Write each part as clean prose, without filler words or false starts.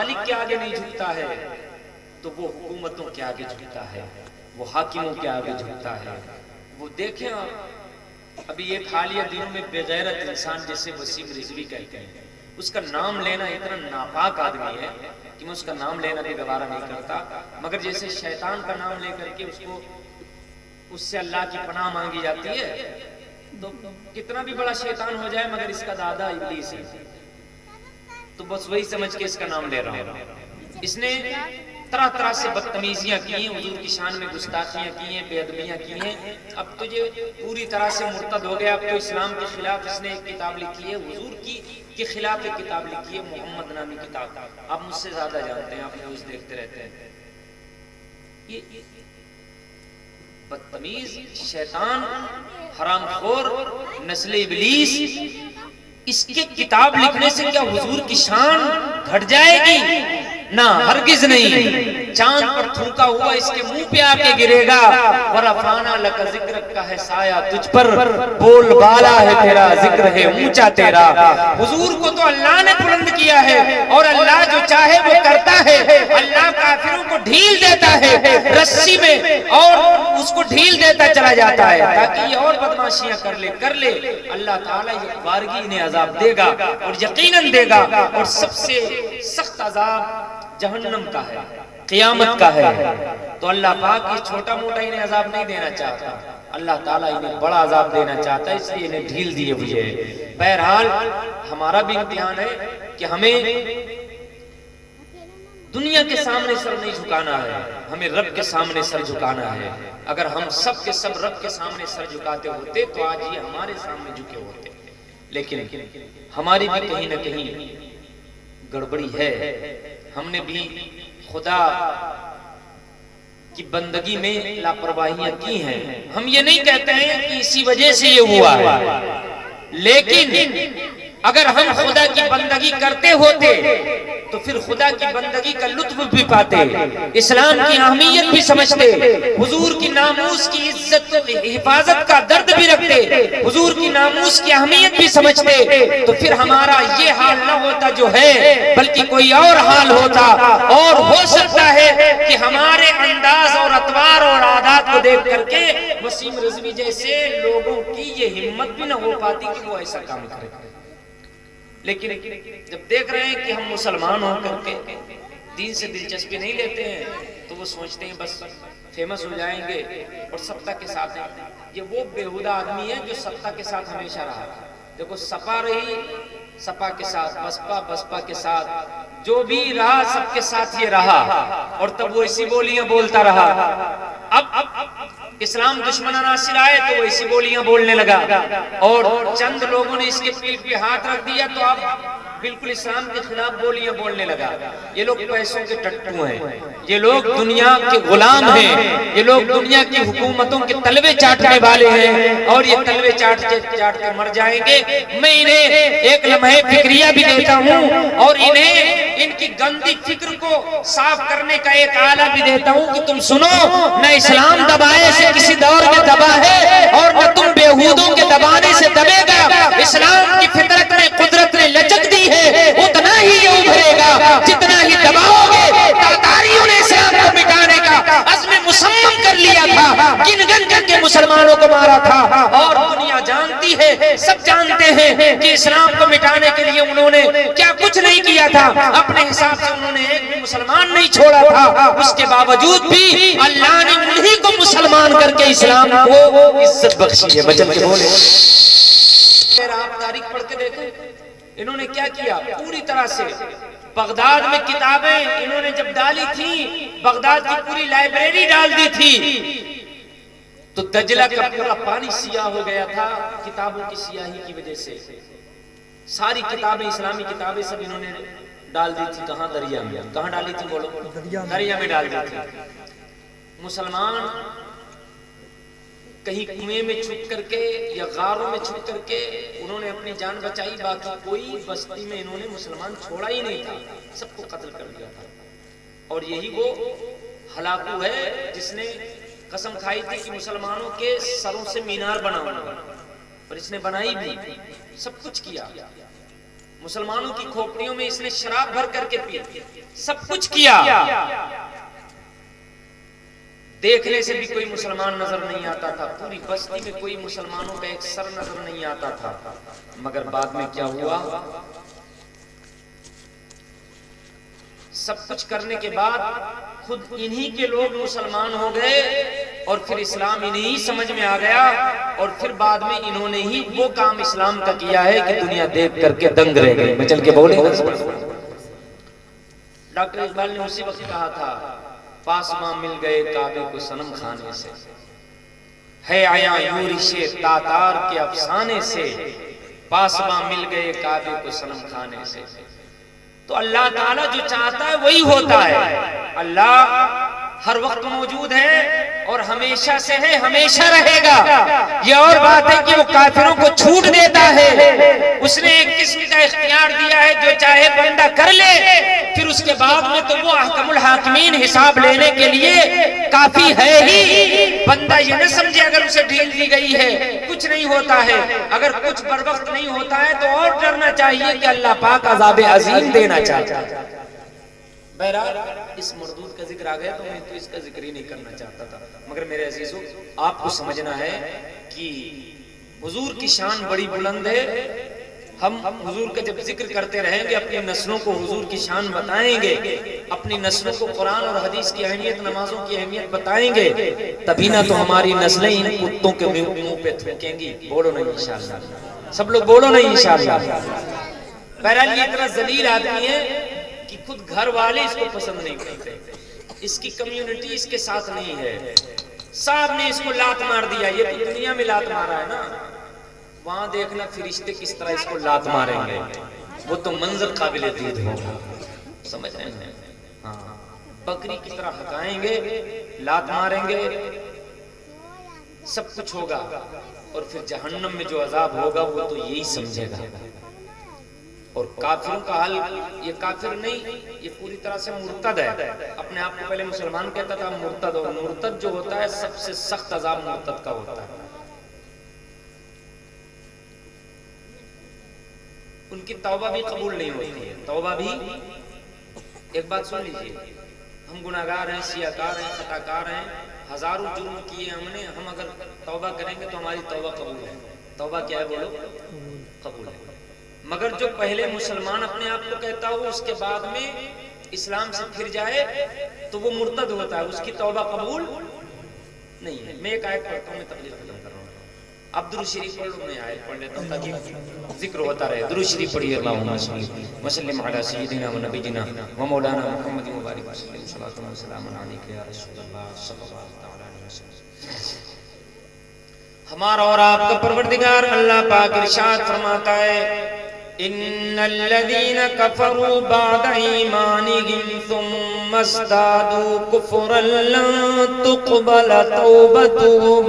ممالک کے آگے نہیں جھکتا ہے تو وہ حکومتوں کے آگے جھکتا ہے، وہ حاکموں کے آگے جھکتا ہے۔ وہ دیکھیں ابھی ایک حالیہ دنوں میں بے غیرت انسان جیسے وسیم رضوی کہتے ہیں، اس کا نام لینا اتنا ناپاک آدمی ہے کہ میں اس کا نام لینا بھی گوارا نہیں کرتا، مگر جیسے شیطان کا نام لے کر کے اس سے اللہ کی پناہ مانگی جاتی ہے، تو کتنا بھی بڑا شیطان ہو جائے مگر اس کا دادا ابلیس ہے، تو بس وہی سمجھ کے اس کا نام لے رہا ہوں۔ اس نے طرح طرح سے بدتمیزیاں کی ہیں، حضور کی شان میں گستاخیاں کی ہیں، بے ادبیاں کی ہیں۔ اب تو یہ پوری طرح سے مرتد ہو گیا، اب تو اسلام کے خلاف اس نے ایک کتاب لکھی ہے، حضور کے خلاف ایک کتاب لکھی ہے، محمد نامی کتاب۔ آپ مجھ سے زیادہ جانتے ہیں، آپ نیوز دیکھتے رہتے ہیں۔ یہ بدتمیز شیطان، حرام خور، نسل ابلیس، اس کے کتاب لکھنے سے کیا حضور کی شان گھٹ جائے گی؟ نہ، ہرگز نہیں۔ چاند پر تھوکا ہوا اس کے منہ پہ آ کے گرے گا۔ ورفعنا لک ذکرک کا ہے سایہ تجھ پر، بول بالا ہے تیرا، ذکر ہے اونچا تیرا۔ حضور کو تو اللہ نے بلند کیا ہے، اور اللہ جو چاہے وہ کرتا ہے۔ اللہ کافروں کو ڈھیل دیتا ہے رسی میں، اور اس کو ڈھیل دیتا چلا جاتا ہے تاکہ یہ اور بدماشیاں کر لے۔ اللہ تعالیٰ یہ بارگی انہیں عذاب دے گا، اور یقیناً دے گا، اور سب سے سخت عذاب جہنم کا ہے، قیامت کا ہے۔ تو اللہ پاک یہ چھوٹا موٹا انہیں عذاب نہیں دینا چاہتا، اللہ تعالیٰ انہیں بڑا عذاب دینا چاہتا ہے، اس لیے انہیں ڈھیل دیے ہوئے ہے۔ بہرحال ہمارا بھی امتحان ہے کہ ہمیں دنیا کے سامنے سر نہیں جھکانا ہے، ہمیں رب کے سامنے سر جھکانا ہے۔ اگر ہم سب کے سب رب کے سامنے سر جھکاتے ہوتے تو آج یہ ہمارے سامنے جھکے ہوتے، لیکن ہماری بھی کہیں نہ کہیں گڑبڑی ہے۔ ہم نے بھی خدا کی بندگی میں لاپرواہیاں کی ہیں۔ ہم یہ نہیں کہتے ہیں کہ اسی وجہ سے یہ ہوا ہے، لیکن اگر ہم خدا کی بندگی کرتے ہوتے تو پھر خدا کی بندگی کا لطف بھی پاتے، اسلام کی اہمیت بھی سمجھتے، حضور کی ناموس کی عزت حفاظت کا درد بھی رکھتے، حضور کی ناموس کی اہمیت بھی سمجھتے، تو پھر ہمارا یہ حال نہ ہوتا جو ہے، بلکہ کوئی اور حال ہوتا۔ اور ہو سکتا ہے کہ ہمارے انداز اور اطوار اور عادات کو دیکھ کر کے وسیم رضوی جیسے لوگوں کی یہ ہمت بھی نہ ہو پاتی کہ وہ ایسا کام کرے۔ لیکن جب دیکھ رہے ہیں کہ ہم مسلمان ہو کر کے دین سے دلچسپی نہیں لیتے ہیں تو وہ سوچتے ہیں بس فیمس ہو جائیں گے اور سطح کے ساتھ ہیں۔ یہ وہ بےہودہ آدمی ہے جو سطح کے ساتھ ہمیشہ رہا۔ دیکھو سپا رہی، سپا کے ساتھ، بسپا کے ساتھ، جو بھی رہا سب کے ساتھ یہ رہا، اور تب وہ اسی بولیاں بولتا رہا۔ اب اسلام دشمن ناصر آئے تو وہ اسی بولیاں بولنے لگا، اور چند لوگوں نے اس کے پیٹ پہ ہاتھ رکھ دیا تو اب بالکل اسلام کے خلاف بولیاں بولنے لگا۔ یہ لوگ پیسوں کے ٹٹو ہیں، یہ لوگ دنیا کے غلام ہیں، یہ لوگ دنیا کی حکومتوں کے تلوے چاٹنے والے ہیں، اور یہ تلوے چاٹ کے مر جائیں گے۔ میں انہیں ایک لمحے فکریہ بھی دیتا ہوں، اور انہیں ان کی گندی فکر کو صاف کرنے کا ایک آلہ بھی دیتا ہوں کہ تم سنو، نہ اسلام دبائے سے کسی دور میں دبا ہے، اور نہ تم بیہودوں کے دبانے سے دبے گا۔ اسلام کی فطرت نے قدرت نے لچک دی ہے، اتنا ہی یہ ابھرے گا جتنا ہی دباؤ گے۔ تاتاریوں نے اسلام کو مٹانے کا عزم مصمم کر لیا تھا، گن گن کر کے مسلمانوں کو مارا تھا، اور دنیا جانتی ہے، سب جانتے ہیں کہ اسلام کو مٹانے کے لیے انہوں نے کیا کچھ نہیں کیا تھا۔ اپنے حساب سے انہوں نے ایک بھی مسلمان نہیں چھوڑا تھا، اس کے باوجود بھی اللہ نے انہی کو مسلمان کر کے اسلام کو عزت بخشی ہے۔ بچن کے بولے آپ تاریخ پڑھ کے دیکھیں انہوں نے کیا کیا۔ پوری طرح سے بغداد میں کتابیں انہوں نے جب ڈالی تھی، بغداد کی پوری لائبریری ڈال دی تھی، تو دجلہ کا پورا پانی سیاہ ہو گیا تھا کتابوں کی سیاہی کی وجہ سے۔ ساری کتابیں، اسلامی کتابیں سب انہوں نے ڈال دی تھی۔ کہاں؟ دریا میں۔ کہاں ڈالی تھی بولو؟ دریا میں ڈال دی تھی۔ مسلمان کہیں کنویں میں چھپ کر کے یا غاروں میں چھپ کر کے انہوں نے اپنی جان بچائی، باقی کوئی بستی میں انہوں نے مسلمان چھوڑا ہی نہیں تھا، سب کو قتل کر دیا تھا۔ اور یہی وہ ہلاکو ہے جس نے قسم کھائی تھی کہ مسلمانوں کے سروں سے مینار بناؤں گا، اور اس نے بنائی بھی، سب کچھ کیا۔ مسلمانوں کی کھوپڑیوں میں اس نے شراب بھر کر کے پی، سب کچھ کیا، دیکھنے سے بھی کوئی مسلمان نظر نہیں آتا تھا، پوری بستی میں کوئی مسلمانوں کا ایک سر نظر نہیں آتا تھا، مگر بعد میں کیا ہوا؟ سب کچھ کرنے کے بعد خود انہی کے لوگ مسلمان ہو گئے، اور پھر اسلام انہی سمجھ میں آ گیا، اور پھر بعد میں انہوں نے ہی وہ کام اسلام کا کیا ہے کہ دنیا دیکھ کر کے دنگ رہ گئی۔ میں چل کے بولے، ڈاکٹر اقبال نے اسی وقت کہا تھا، پاسماں مل گئے کعبے کو صنم کھانے سے، ہے آیا یورش تاتار کے افسانے سے، پاسماں مل گئے کعبے کو صنم کھانے سے۔ تو اللہ تعالیٰ جو چاہتا ہے وہی ہوتا ہے، اللہ ہر وقت موجود ہے اور ہمیشہ سے ہے، ہمیشہ رہے گا۔ یہ اور بات ہے کہ وہ کافروں کو چھوٹ دیتا ہے، اس نے ایک قسم کا اختیار دیا ہے، جو چاہے بندہ کر لے، پھر اس کے بعد میں تو وہ احکم الحاکمین حساب لینے کے لیے کافی ہے ہی۔ بندہ یہ نہ سمجھے اگر اسے ڈھیل دی گئی ہے کچھ نہیں ہوتا ہے، اگر کچھ بر وقت نہیں ہوتا ہے تو اور ڈرنا چاہیے کہ اللہ پاک عذاب عظیم دینا چاہتا ہے۔ بہرحال اس مردود کا ذکر آ گیا تو میں تو اس کا ذکر ہی نہیں کرنا چاہتا تھا، مگر میرے عزیزوں آپ کو سمجھنا ہے کہ حضور کی شان بڑی بلند ہے۔ ہم حضور کا جب ذکر کرتے رہیں گے، اپنی نسلوں کو حضور کی شان بتائیں گے، اپنی نسلوں کو قرآن اور حدیث کی اہمیت، نمازوں کی اہمیت بتائیں گے، تبھی نہ تو ہماری نسلیں ان کتوں کے منہ پہ تھوکیں گی۔ بولو نہیں انشاءاللہ، سب لوگ بولو نہیں انشاءاللہ۔ بہرحال یہ اتنا ذلیل آدمی ہے کہ خود گھر والے اس کو پسند نہیں کرتے، اس کی کمیونٹی اس کے ساتھ نہیں ہے، صاحب نے اس کو لات مار دیا۔ یہ تو دنیا میں لات مارا ہے نا، وہاں دیکھنا فرشتے کس طرح اس کو لات ماریں گے، وہ تو منظر قابل دید ہوگا، سمجھ رہے ہیں؟ ہاں، بکری کی طرح ہکائیں گے، لات ماریں گے، سب کچھ ہوگا، اور پھر جہنم میں جو عذاب ہوگا وہ تو یہی سمجھے گا۔ اور کافروں کا حال، یہ کافر نہیں، یہ پوری طرح سے مرتد ہے، اپنے آپ کو پہلے مسلمان کہتا تھا، مرتد، اور مرتد جو ہوتا ہے سب سے سخت عذاب مرتد کا ہوتا ہے۔ ان کی توبہ بھی قبول نہیں ہوتی ہے، توبہ بھی، ایک بات سن لیجئے، ہم گناہگار ہیں، سیاہکار ہیں، خطاکار ہیں، ہزاروں جرم کیے ہم نے، ہم اگر توبہ کریں گے تو ہماری توبہ قبول ہے۔ توبہ کیا ہے بولو؟ قبول ہے۔ مگر جو پہلے مسلمان اپنے آپ کو کہتا ہو، اس کے بعد میں اسلام سے پھر جائے تو وہ مرتد ہوتا ہے، اس کی توبہ قبول نہیں ہے۔ میں ایک آیت پڑھتا ہوں، میں تبلیغ ختم کر رہا ہوں، اب درود شریف پڑھ لو، میں آیت پڑھ لیتا ہوں تاکہ ذکر ہوتا رہے۔ درود شریف پڑھیے، اللہم صلی وسلم علی سیدنا و نبینا و مولانا محمد مبارک وسلم، صلاۃ و سلام علیک یا رسول اللہ صلی اللہ علیہ وسلم۔ ہمارا اور آپ کا پروردگار اللہ پاک ارشاد فرماتا ہے، ان الذين كفروا بعد ایمانهم ثم ازدادوا كفرا لن تقبل توبتهم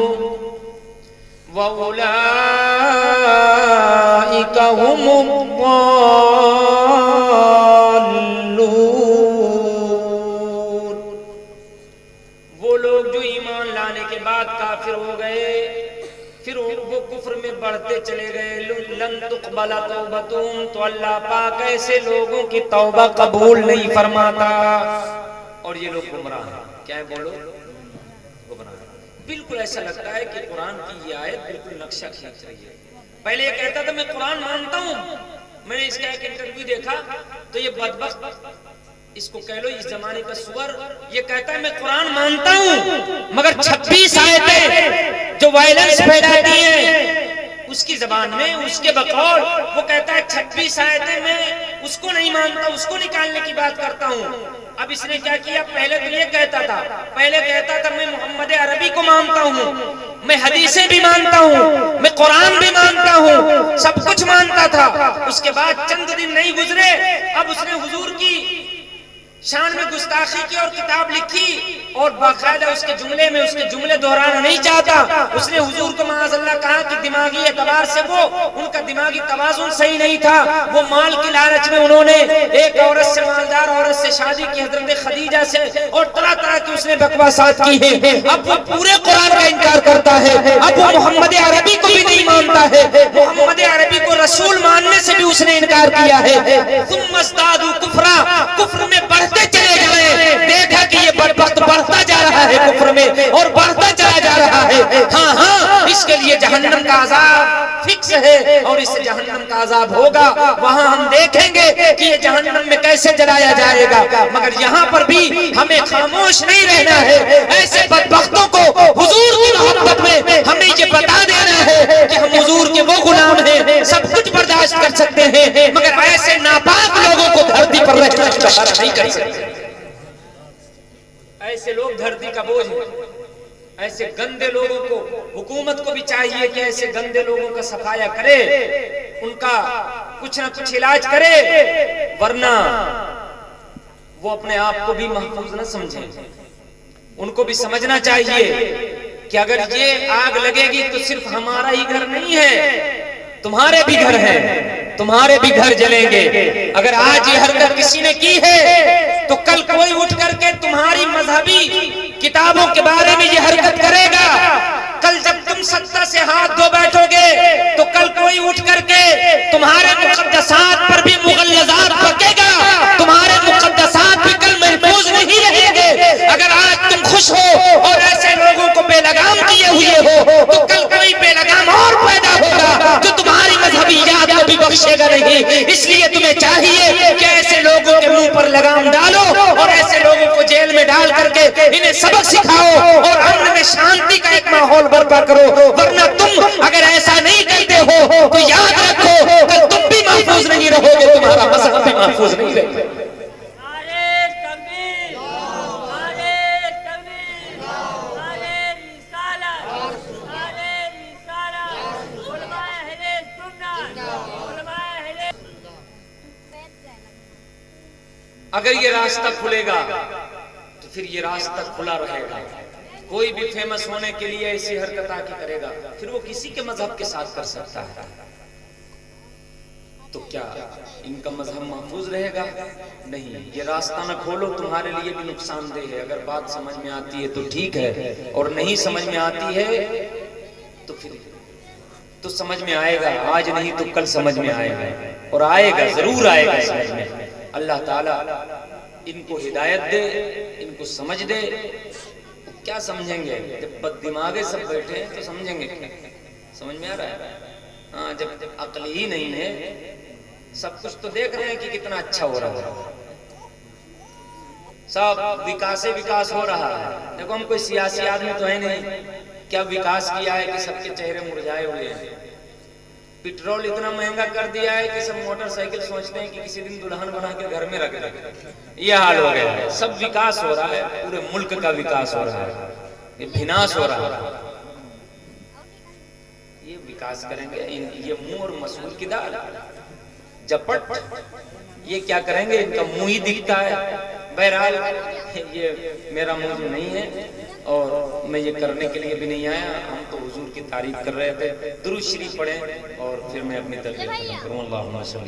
واولئك هم الضالون۔ وہ لوگ جو ایمان لانے کے بعد کافر ہو گئے، پھر وہ کفر میں بڑھتے چلے گئے، لن تقبل توبتهم، تو اللہ پاک ایسے لوگوں کی توبہ قبول نہیں فرماتا، اور یہ لوگ گمراہ ہیں۔ کیا ہے بولو؟ گمراہ ہیں۔ بالکل ایسا لگتا ہے کہ قرآن کی یہ آیت بالکل نقشہ کھینچ رہی ہے۔ پہلے یہ کہتا تھا میں قرآن مانتا ہوں، میں نے اس کا ایک انٹرویو دیکھا تو یہ بدبخت، اس کو کہہ لو اس زمانے کا سور، یہ کہتا ہے میں قرآن مانتا ہوں، مگر 26 آیتیں جو وائلنس پھیلاتی ہیں اس کی زبان میں، اس کے بقول، وہ کہتا ہے 26 آیتیں میں اس کو نہیں مانتا، اس کو نکالنے کی بات کرتا ہوں۔ اب اس نے کیا کیا؟ پہلے تو یہ کہتا تھا، پہلے کہتا تھا میں محمد عربی کو مانتا ہوں، میں حدیثیں بھی مانتا ہوں، میں قرآن بھی مانتا ہوں، سب کچھ مانتا تھا۔ اس کے بعد چند دن نہیں گزرے، اب اس نے حضور کی شان میں گستاخی کی اور کتاب لکھی اور باقاعدہ اس کے جملے دہرانا نہیں چاہتا. اس نے حضور کو معاذ اللہ کہا کہ دماغی اعتبار سے ان کا دماغی توازن صحیح نہیں تھا. وہ مال کی لالچ میں انہوں نے ایک عورت سے, مالدار عورت سے شادی کی, حضرت خدیجہ سے, اور طرح طرح کی اس نے بکواسات کی ہے. اب وہ پورے قرآن کا انکار کرتا ہے. اب وہ محمد عربی کو بھی نہیں مانتا ہے. محمد عربی کو رسول ماننے سے بھی اس نے انکار کیا ہے. ثم ازدادوا کفرا, کفر میں بڑھتے چلے گئے. دیکھا کہ یہ بدبخت بڑھتا جا رہا ہے کفر میں اور بڑھتا چلا جا رہا ہے. ہاں اس کے لیے جہنم کا عذاب فکس ہے اور اس سے جہنم کا عذاب ہوگا. وہاں ہم دیکھیں گے کہ یہ جہنم میں کیسے جلایا جائے گا. مگر یہاں پر بھی ہمیں خاموش نہیں رہنا ہے. ایسے بدبختوں کو حضور کی محبت میں ہمیں یہ بتا دینا ہے کہ ہم حضور کے وہ غلام ہیں, سب کچھ برداشت کر سکتے ہیں, مگر ایسے ناپاک لوگوں کو دھرتی پر رہنا نہیں کر سکتے. ایسے لوگ دھرتی کا بوجھ ہیں. ایسے گندے لوگوں کو حکومت کو بھی چاہیے کہ ایسے گندے لوگوں کا صفایا کرے, ان کا کچھ نہ کچھ علاج کرے, ورنہ وہ اپنے آپ کو بھی محفوظ نہ سمجھیں. ان کو بھی سمجھنا چاہیے کہ اگر یہ آگ لگے گی تو صرف ہمارا ہی گھر نہیں ہے, تمہارے بھی گھر ہیں, تمہارے بھی گھر جلیں گے. اگر آج یہ حرکت کسی نے کی ہے تو کل کوئی اٹھ کر کے تمہاری مذہبی کتابوں کے بارے میں یہ حرکت کرے گا. کل جب تم ستہ سے ہاتھ دھو بیٹھو گے تو کل کوئی اٹھ کر کے تمہارے مقدسات پر بھی مغلظات بکے گا. تمہارے مقدسات بھی کل محفوظ نہیں رہیں گے. اگر آج تم خوش ہو اور ایسے لوگوں کو بے لگام کیے ہوئے ہو تو کل کوئی بے لگام اور پیدا ہوگا جو تمہاری مذہبیات کو بھی بخشے گا نہیں. اس لیے تمہیں چاہیے کہ ایسے لوگوں کے منہ پر لگام ڈالو اور ایسے لوگوں کو جیل میں ڈال کر کے انہیں سبق سکھاؤ اور امن میں شانتی کا ایک ماحول برپا کرو. ورنہ تم اگر ایسا نہیں کرتے ہو تو یاد رکھو کہ تم بھی محفوظ نہیں رہو گے, تمہارا مذہب بھی محفوظ نہیں رہے گا. اگر یہ راستہ کھلے گا تو پھر یہ راستہ کھلا رہے گا. کوئی بھی فیمس ہونے کے لیے ایسی حرکت آ کے کرے گا, پھر وہ کسی کے مذہب کے ساتھ کر سکتا ہے. تو کیا ان کا مذہب محفوظ رہے گا؟ نہیں. یہ راستہ نہ کھولو, تمہارے لیے بھی نقصان دہ ہے. اگر بات سمجھ میں آتی ہے تو ٹھیک ہے, اور نہیں سمجھ میں آتی ہے تو پھر تو سمجھ میں آئے گا. آج نہیں تو کل سمجھ میں آئے گا, اور آئے گا, ضرور آئے گا سمجھ میں. اللہ تعالیٰ ان کو ہدایت دے, ان کو سمجھ دے. کیا سمجھیں گے جب بد دماغے سب بیٹھے ہیں تو سمجھیں گے کیا؟ سمجھ میں آ رہا ہے؟ ہاں, جب عقل ہی نہیں ہے. سب کچھ تو دیکھ رہے ہیں کہ کتنا اچھا ہو رہا ہے, سب وکاس ہو رہا ہے. دیکھو ہم کوئی سیاسی آدمی تو ہے نہیں, کیا وکاس کیا ہے کہ سب کے چہرے مرجھائے ہوئے ہیں. پیٹرول اتنا مہنگا کر دیا ہے کہ سب موٹر سائیکل سوچتے ہیں کہ کسی دن دلہن بنا کے گھر میں رکھ دیں. یہ حال ہو گیا ہے. سب وکاس ہو رہا ہے, پورے ملک کا وکاس ہو رہا ہے, یہ بھناس ہو رہا ہے. یہ وکاس کریں گے یہ منہ اور مسور کی دال جپٹ, یہ کیا کریں گے؟ ان کا منہ ہی دکھتا ہے. بہرحال یہ میرا موضوع نہیں ہے اور میں یہ کرنے کے لیے بھی نہیں آیا. ہم تو حضور کی تعریف کر رہے تھے. درود شریف پڑھیں اور پھر میں اپنی تقریر ختم کروں. اللہم صلی